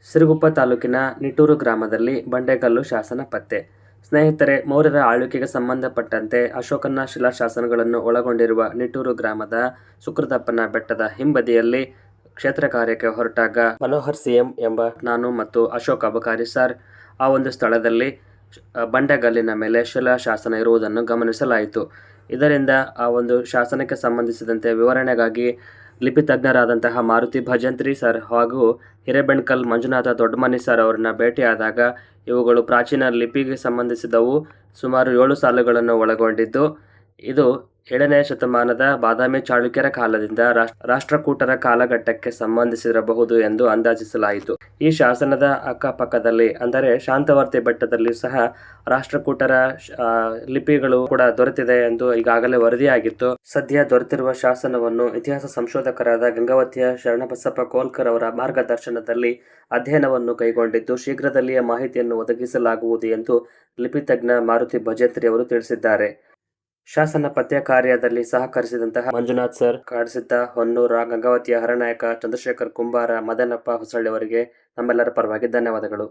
ಸಿರುಗುಪ್ಪ ತಾಲೂಕಿನ ನಿಟ್ಟೂರು ಗ್ರಾಮದಲ್ಲಿ ಬಂಡೆಕಲ್ಲು ಶಾಸನ ಪತ್ತೆ. ಸ್ನೇಹಿತರೆ, ಮೌರ್ಯರ ಆಳ್ವಿಕೆಗೆ ಸಂಬಂಧಪಟ್ಟಂತೆ ಅಶೋಕನ ಶಿಲಾಶಾಸನಗಳನ್ನು ಒಳಗೊಂಡಿರುವ ನಿಟ್ಟೂರು ಗ್ರಾಮದ ಸುಕೃತಪ್ಪನ ಬೆಟ್ಟದ ಹಿಂಬದಿಯಲ್ಲಿ ಕ್ಷೇತ್ರ ಕಾರ್ಯಕ್ಕೆ ಹೊರಟಾಗ ಮನೋಹರ್ ಸಿಎಂ ಎಂಬ ನಾನು ಮತ್ತು ಅಶೋಕ್ ಅಬಕಾರಿ ಸರ್ ಆ ಒಂದು ಸ್ಥಳದಲ್ಲಿ ಬಂಡೆಗಲ್ಲಿನ ಮೇಲೆ ಶಿಲಾಶಾಸನ ಇರುವುದನ್ನು ಗಮನಿಸಲಾಯಿತು. ಇದರಿಂದ ಆ ಒಂದು ಶಾಸನಕ್ಕೆ ಸಂಬಂಧಿಸಿದಂತೆ ವಿವರಣೆಗಾಗಿ ಲಿಪಿ ತಜ್ಞರಾದಂತಹ ಮಾರುತಿ ಭಜಂತ್ರಿ ಸರ್ ಹಾಗೂ ಹಿರೇಬೆಣಕಲ್ ಮಂಜುನಾಥ ದೊಡ್ಡಮನಿ ಸರ್ ಅವರನ್ನ ಭೇಟಿಯಾದಾಗ ಇವುಗಳು ಪ್ರಾಚೀನ ಲಿಪಿಗೆ ಸಂಬಂಧಿಸಿದವು. ಸುಮಾರು 7 ಸಾಲುಗಳನ್ನು ಒಳಗೊಂಡಿದ್ದು, ಇದು 7ನೇ ಶತಮಾನದ ಬಾದಾಮಿ ಚಾಳುಕ್ಯರ ಕಾಲದಿಂದ ರಾಷ್ಟ್ರಕೂಟರ ಕಾಲಘಟ್ಟಕ್ಕೆ ಸಂಬಂಧಿಸಿರಬಹುದು ಎಂದು ಅಂದಾಜಿಸಲಾಯಿತು. ಈ ಶಾಸನದ ಅಕ್ಕಪಕ್ಕದಲ್ಲಿ ಅಂದರೆ ಶಾಂತವರ್ತಿ ಬೆಟ್ಟದಲ್ಲಿ ಸಹ ರಾಷ್ಟ್ರಕೂಟರ ಲಿಪಿಗಳು ಕೂಡ ದೊರೆತಿದೆ ಎಂದು ಈಗಾಗಲೇ ವರದಿಯಾಗಿತ್ತು. ಸದ್ಯ ದೊರೆತಿರುವ ಶಾಸನವನ್ನು ಇತಿಹಾಸ ಸಂಶೋಧಕರಾದ ಗಂಗಾವತಿಯ ಶರಣಬಸಪ್ಪ ಕೋಲ್ಕರ್ ಅವರ ಮಾರ್ಗದರ್ಶನದಲ್ಲಿ ಅಧ್ಯಯನವನ್ನು ಕೈಗೊಂಡಿದ್ದು, ಶೀಘ್ರದಲ್ಲಿಯೇ ಮಾಹಿತಿಯನ್ನು ಒದಗಿಸಲಾಗುವುದು ಎಂದು ಲಿಪಿ ತಜ್ಞ ಮಾರುತಿ ಭಜಂತ್ರಿ ಅವರು ತಿಳಿಸಿದ್ದಾರೆ. ಶಾಸನ ಪತ್ತೆ ಕಾರ್ಯದಲ್ಲಿ ಸಹಕರಿಸಿದಂತಹ ಮಂಜುನಾಥ್ ಸರ್, ಕಾಡಸಿದ್ದ ಹೊನ್ನೂರ, ಗಂಗಾವತಿಯ ಹರನಾಯಕ, ಚಂದ್ರಶೇಖರ್ ಕುಂಬಾರ, ಮದನಪ್ಪ ಹೊಸಳ್ಳಿ ಅವರಿಗೆ ನಮ್ಮೆಲ್ಲರ ಪರವಾಗಿ ಧನ್ಯವಾದಗಳು.